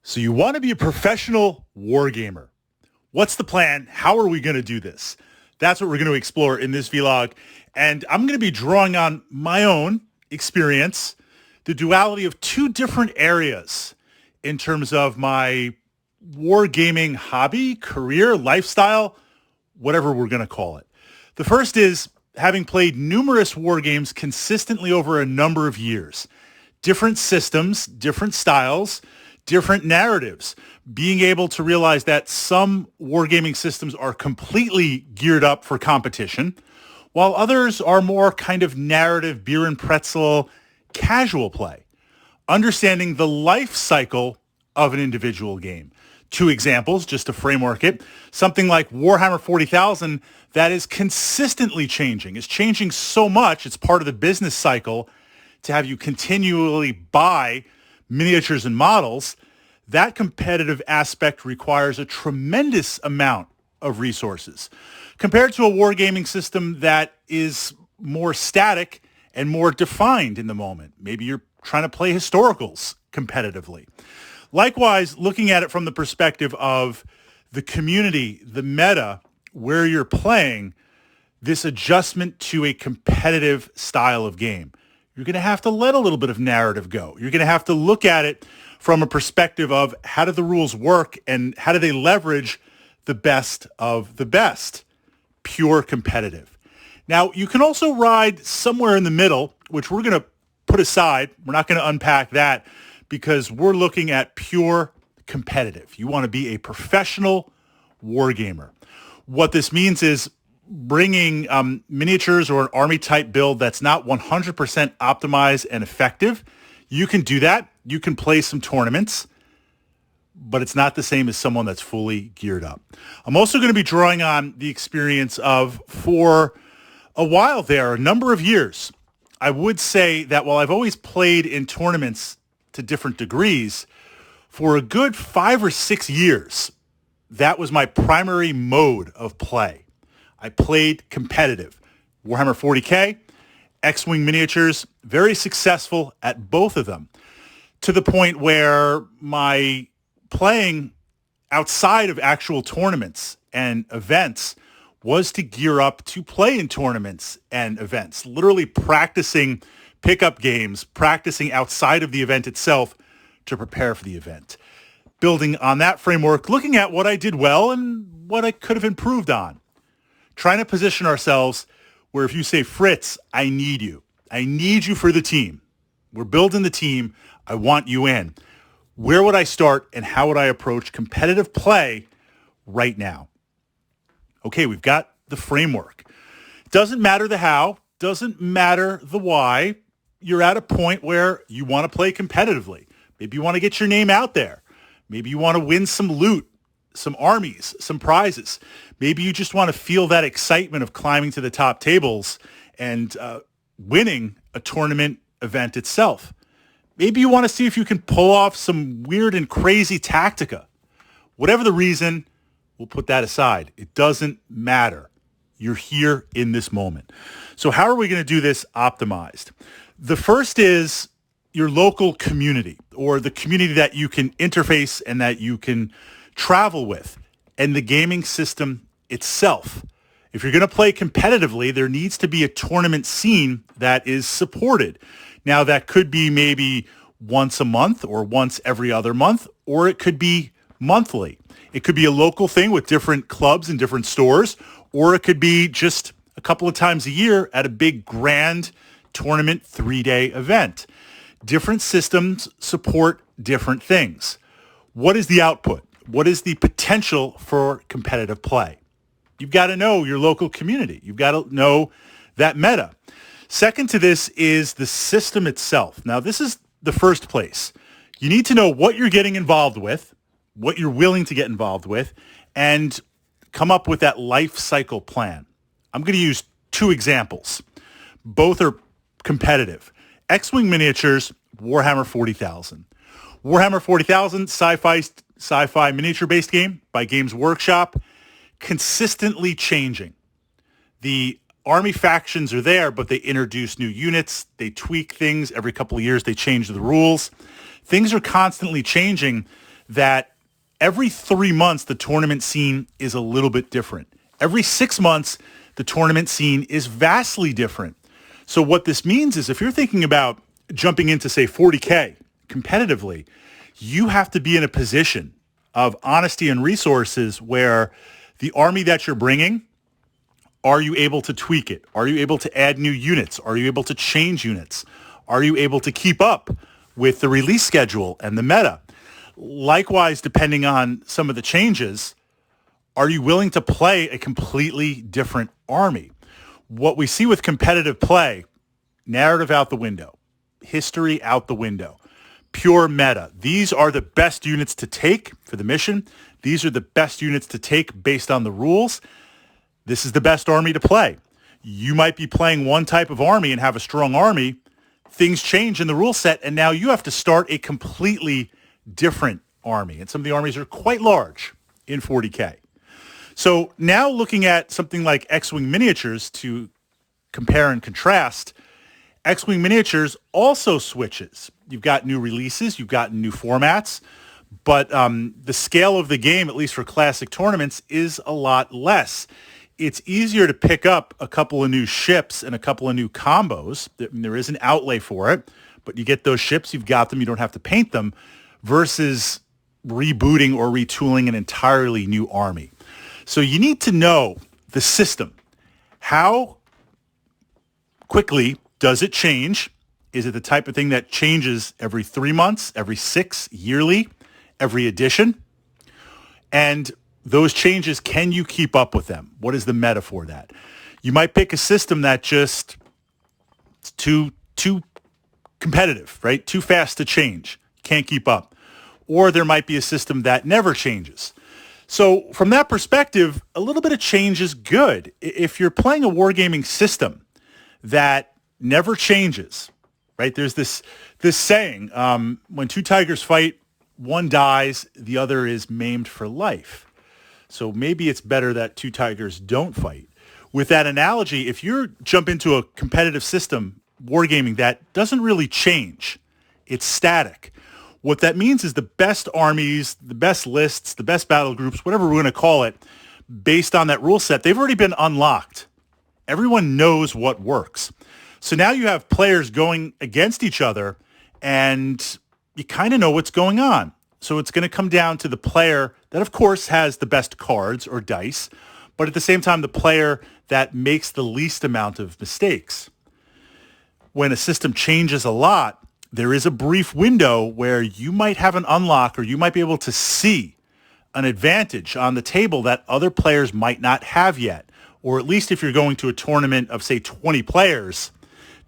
So you want to be a professional wargamer. What's the plan? How are we going to do this? That's what we're going to explore in this vlog. And I'm going to be drawing on my own experience, the duality of two different areas in terms of my wargaming hobby, career, lifestyle, whatever we're going to call it. The first is having played numerous war games consistently over a number of years. Different systems, different styles, different narratives, being able to realize that some wargaming systems are completely geared up for competition, while others are more kind of narrative, beer and pretzel, casual play. Understanding the life cycle of an individual game. Two examples, just to framework it. Something like Warhammer 40,000 that is consistently changing. It's changing so much, it's part of the business cycle to have you continually buy miniatures and models. That competitive aspect requires a tremendous amount of resources compared to a wargaming system that is more static and more defined in the moment. Maybe you're trying to play historicals competitively. Likewise, looking at it from the perspective of the community, the meta, where you're playing, this adjustment to a competitive style of game. You're going to have to let a little bit of narrative go. You're going to have to look at it from a perspective of how do the rules work and how do they leverage the best of the best, pure competitive. Now, you can also ride somewhere in the middle, which we're going to put aside. We're not going to unpack that because we're looking at pure competitive. You want to be a professional wargamer. What this means is bringing miniatures or an army type build that's not 100% optimized and effective. You can do that. You can play some tournaments, but it's not the same as someone that's fully geared up. I'm also going to be drawing on the experience of, for a while there, a number of years, I would say that while I've always played in tournaments to different degrees, for a good 5 or 6 years, that was my primary mode of play. I played competitive. Warhammer 40K, X-Wing miniatures, very successful at both of them, to the point where my playing outside of actual tournaments and events was to gear up to play in tournaments and events, literally practicing pickup games, practicing outside of the event itself to prepare for the event. Building on that framework, looking at what I did well and what I could have improved on. Trying to position ourselves where if you say, Fritz, I need you. I need you for the team. We're building the team. I want you in. Where would I start and how would I approach competitive play right now? Okay, we've got the framework. Doesn't matter the how, doesn't matter the why. You're at a point where you want to play competitively. Maybe you want to get your name out there. Maybe you want to win some loot, some armies, some prizes. Maybe you just want to feel that excitement of climbing to the top tables and winning a tournament event itself. Maybe you want to see if you can pull off some weird and crazy tactica. Whatever the reason, we'll put that aside. It doesn't matter. You're here in this moment. So how are we going to do this optimized? The first is your local community, or the community that you can interface and that you can travel with, and the gaming system itself. If you're going to play competitively, there needs to be a tournament scene that is supported. Now, that could be maybe once a month or once every other month, or it could be monthly. It could be a local thing with different clubs and different stores, or it could be just a couple of times a year at a big grand tournament 3-day event. Different systems support different things. What is the output? What is the potential for competitive play? You've got to know your local community. You've got to know that meta. Second to this is the system itself. Now, this is the first place. You need to know what you're getting involved with, what you're willing to get involved with, and come up with that life cycle plan. I'm going to use 2 examples. Both are competitive. X-Wing miniatures, Warhammer 40,000. Warhammer 40,000, sci-fi miniature-based game by Games Workshop, consistently changing. The army factions are there, but they introduce new units. They tweak things. Every couple of years, they change the rules. Things are constantly changing. that every 3 months, the tournament scene is a little bit different. Every 6 months, the tournament scene is vastly different. So what this means is if you're thinking about jumping into, say, 40K competitively, you have to be in a position of honesty and resources where the army that you're bringing, are you able to tweak it? Are you able to add new units? Are you able to change units? Are you able to keep up with the release schedule and the meta? Likewise, depending on some of the changes, are you willing to play a completely different army? What we see with competitive play, narrative out the window, history out the window, pure meta. These are the best units to take for the mission. These are the best units to take based on the rules. This is the best army to play. You might be playing one type of army and have a strong army. Things change in the rule set, and now you have to start a completely different army. And some of the armies are quite large in 40K. So now looking at something like X-Wing Miniatures to compare and contrast, X-Wing Miniatures also switches. You've got new releases, you've got new formats, but the scale of the game, at least for classic tournaments, is a lot less. It's easier to pick up a couple of new ships and a couple of new combos. There is an outlay for it, but you get those ships, you've got them, you don't have to paint them, versus rebooting or retooling an entirely new army. So you need to know the system. How quickly does it change? Is it the type of thing that changes every 3 months, every 6, yearly, every edition? And those changes, can you keep up with them? What is the meta for that? You might pick a system that just it's too competitive, right? Too fast to change. Can't keep up. Or there might be a system that never changes. So from that perspective, a little bit of change is good. If you're playing a wargaming system that never changes, right? There's this saying, when two tigers fight, one dies, the other is maimed for life. So maybe it's better that two tigers don't fight. With that analogy, if you jump into a competitive system, wargaming, that doesn't really change, it's static. What that means is the best armies, the best lists, the best battle groups, whatever we're going to call it, based on that rule set, they've already been unlocked. Everyone knows what works. So now you have players going against each other, and you kind of know what's going on. So it's going to come down to the player that, of course, has the best cards or dice, but at the same time, the player that makes the least amount of mistakes. When a system changes a lot, there is a brief window where you might have an unlock, or you might be able to see an advantage on the table that other players might not have yet. Or at least if you're going to a tournament of, say, 20 players,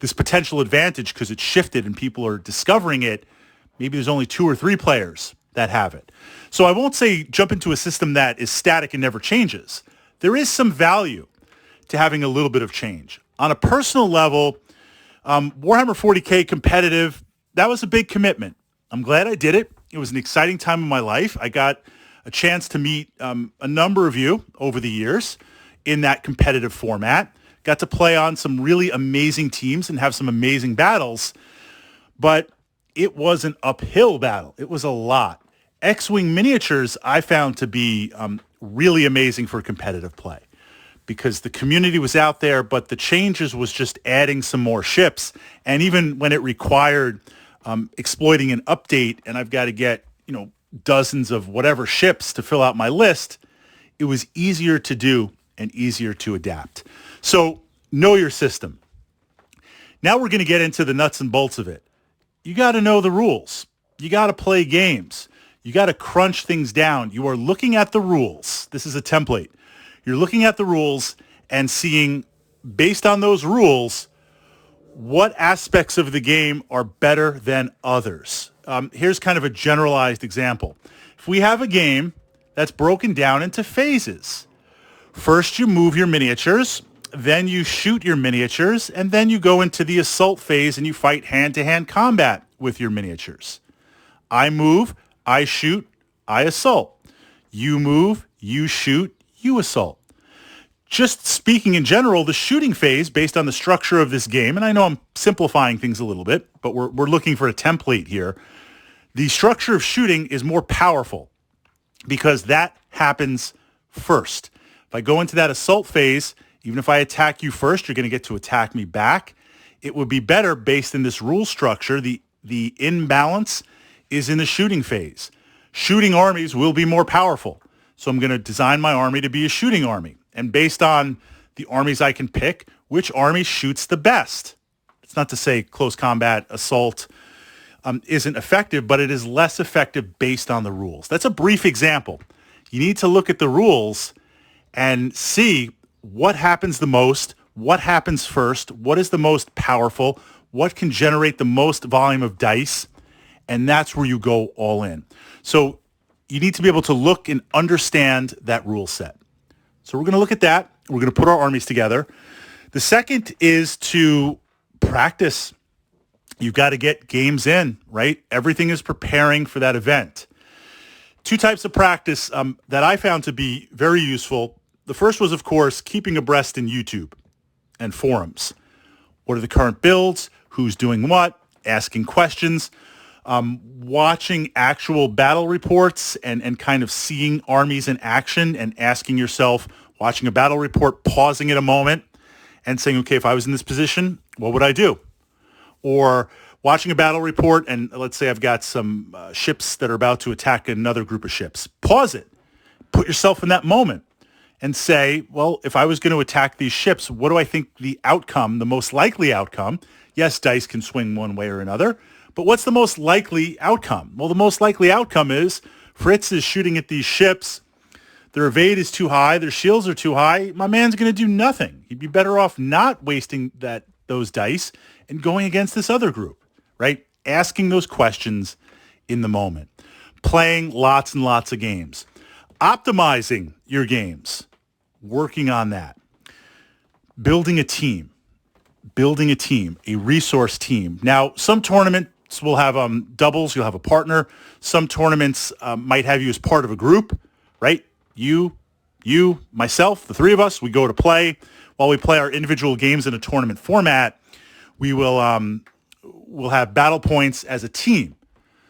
this potential advantage, because it's shifted and people are discovering it, maybe there's only 2 or 3 players that have it. So I won't say jump into a system that is static and never changes. There is some value to having a little bit of change. On a personal level, Warhammer 40K competitive, that was a big commitment. I'm glad I did it. It was an exciting time in my life. I got a chance to meet a number of you over the years in that competitive format. Got to play on some really amazing teams and have some amazing battles, but it was an uphill battle. It was a lot. X-Wing Miniatures I found to be really amazing for competitive play because the community was out there, but the changes was just adding some more ships. And even when it required exploiting an update and I've got to get, dozens of whatever ships to fill out my list, it was easier to do and easier to adapt. So know your system. Now we're going to get into the nuts and bolts of it. You got to know the rules. You got to play games. You got to crunch things down. You are looking at the rules. This is a template. You're looking at the rules and seeing, based on those rules, what aspects of the game are better than others. Here's kind of a generalized example. If we have a game that's broken down into phases, first you move your miniatures, then you shoot your miniatures, and then you go into the assault phase and you fight hand-to-hand combat with your miniatures. I move, I shoot, I assault. You move, you shoot, you assault. Just speaking in general, the shooting phase, based on the structure of this game, and I know I'm simplifying things a little bit, but we're looking for a template here. The structure of shooting is more powerful because that happens first. If I go into that assault phase, even if I attack you first, you're going to get to attack me back. It would be better based in this rule structure. The imbalance is in the shooting phase. Shooting armies will be more powerful. So I'm going to design my army to be a shooting army. And based on the armies I can pick, which army shoots the best? It's not to say close combat assault isn't effective, but it is less effective based on the rules. That's a brief example. You need to look at the rules and see what happens the most, what happens first, what is the most powerful, what can generate the most volume of dice, and that's where you go all in. So you need to be able to look and understand that rule set. So we're going to look at that. We're going to put our armies together. The second is to practice. You've got to get games in, right? Everything is preparing for that event. Two types of practice that I found to be very useful. The first was, of course, keeping abreast in YouTube and forums. What are the current builds? Who's doing what? Asking questions. Watching actual battle reports and kind of seeing armies in action and asking yourself, watching a battle report, pausing it a moment and saying, okay, if I was in this position, what would I do? Or watching a battle report and let's say I've got some ships that are about to attack another group of ships. Pause it. Put yourself in that moment and say, well, if I was going to attack these ships, what do I think the outcome, the most likely outcome? Yes, dice can swing one way or another, but what's the most likely outcome? Well, the most likely outcome is Fritz is shooting at these ships. Their evade is too high. Their shields are too high. My man's going to do nothing. He'd be better off not wasting those dice and going against this other group, right? Asking those questions in the moment. Playing lots and lots of games. Optimizing your games. Working on that. Building a team. A resource team. Now, some tournaments will have doubles. You'll have a partner. Some tournaments might have you as part of a group, right? You, myself, the three of us, we go to play. While we play our individual games in a tournament format, we will we'll have battle points as a team.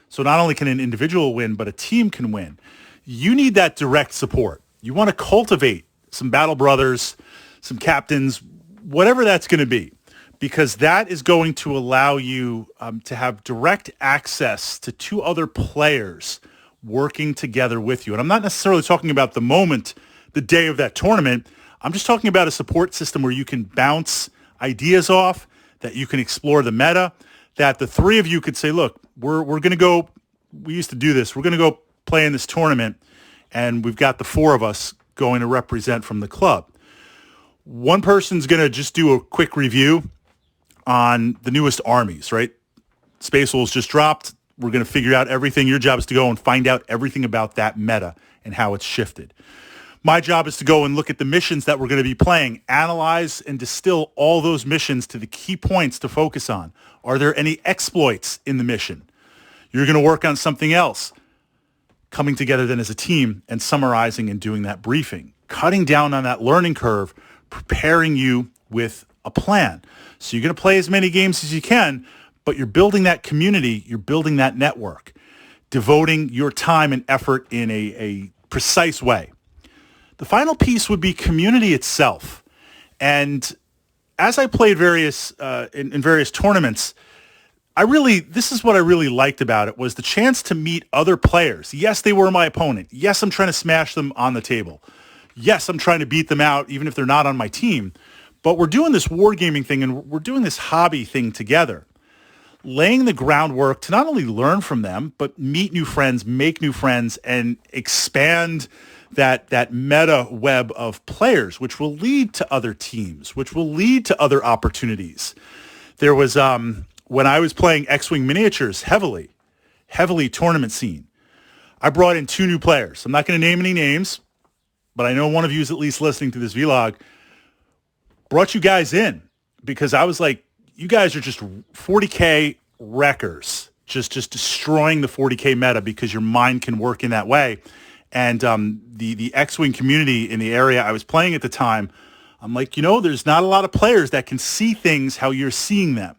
So not only can an individual win, but a team can win. You need that direct support. You want to cultivate some battle brothers, some captains, whatever that's going to be, because that is going to allow you to have direct access to two other players working together with you. And I'm not necessarily talking about the moment, the day of that tournament. I'm just talking about a support system where you can bounce ideas off, that you can explore the meta, that the three of you could say, look, we're going to go, we used to do this, we're going to go play in this tournament, and we've got the four of us going to represent from the club. One person's going to just do a quick review on the newest armies, right? Space Wolves just dropped. We're going to figure out everything. Your job is to go and find out everything about that meta and how it's shifted. My job is to go and look at the missions that we're going to be playing, analyze and distill all those missions to the key points to focus on. Are there any exploits in the mission? You're going to work on something else. Coming together then as a team and summarizing and doing that briefing. Cutting down on that learning curve, preparing you with a plan. So you're going to play as many games as you can, but you're building that community, you're building that network, devoting your time and effort in a precise way. The final piece would be community itself. And as I played in various tournaments, this is what I really liked about it, was the chance to meet other players. Yes, they were my opponent. Yes, I'm trying to smash them on the table. Yes, I'm trying to beat them out, even if they're not on my team. But we're doing this wargaming thing, and we're doing this hobby thing together, laying the groundwork to not only learn from them, but meet new friends, make new friends, and expand that meta web of players, which will lead to other teams, which will lead to other opportunities. There was, when I was playing X-Wing miniatures heavily tournament scene, I brought in two new players. I'm not going to name any names, but I know one of you is at least listening to this vlog. Brought you guys in because I was like, you guys are just 40K wreckers, just destroying the 40K meta because your mind can work in that way. And the X-Wing community in the area I was playing at the time, I'm like, there's not a lot of players that can see things how you're seeing them.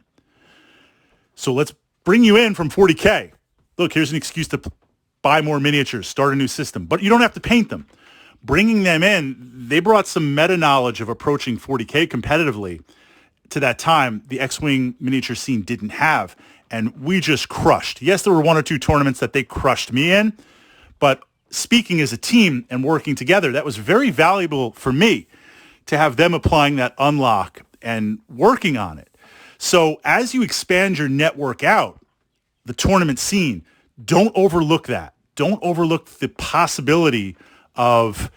So let's bring you in from 40K. look, here's an excuse to buy more miniatures, start a new system, but you don't have to paint them. Bringing them in, they brought some meta knowledge of approaching 40K competitively to that time the X-Wing miniature scene didn't have, and we just crushed. Yes, there were one or two tournaments that they crushed me in, but speaking as a team and working together, that was very valuable for me to have them applying that unlock and working on it. So as you expand your network out, the tournament scene, don't overlook that. Don't overlook the possibility of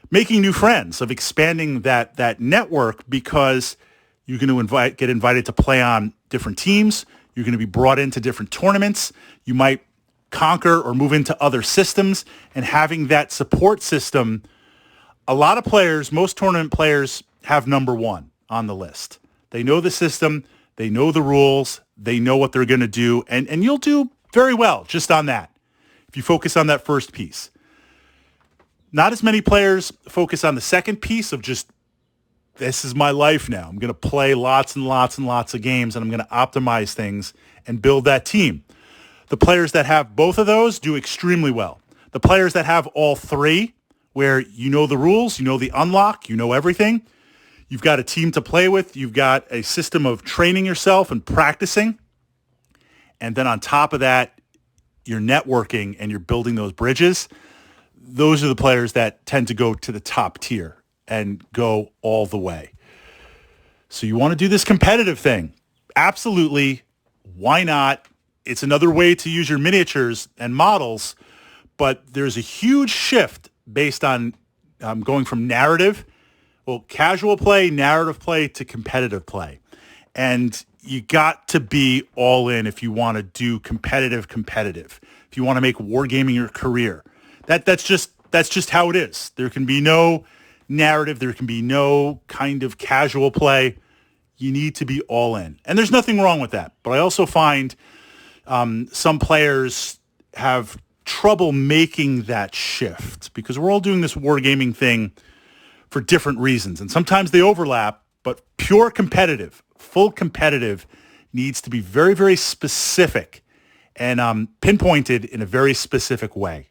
making new friends, of expanding that network, because you're going to get invited to play on different teams. You're going to be brought into different tournaments. You might conquer or move into other systems, and having that support system, a lot of players, most tournament players have number one on the list. They know the system, they know the rules, they know what they're going to do, and you'll do very well just on that if you focus on that first piece. Not as many players focus on the second piece of just, this is my life now. I'm going to play lots and lots and lots of games, and I'm going to optimize things and build that team. The players that have both of those do extremely well. The players that have all three, where you know the rules, you know the unlock, you know everything, you've got a team to play with, you've got a system of training yourself and practicing, and then on top of that, you're networking and you're building those bridges. Those are the players that tend to go to the top tier and go all the way. So you want to do this competitive thing? Absolutely. Why not? It's another way to use your miniatures and models, but there's a huge shift based on going from casual play, narrative play, to competitive play. And you got to be all in if you want to do competitive. If you want to make wargaming your career. That's just how it is. There can be no narrative. There can be no kind of casual play. You need to be all in. And there's nothing wrong with that. But I also find some players have trouble making that shift because we're all doing this wargaming thing for different reasons. And sometimes they overlap, but pure competitive, full competitive needs to be very, very specific and pinpointed in a very specific way.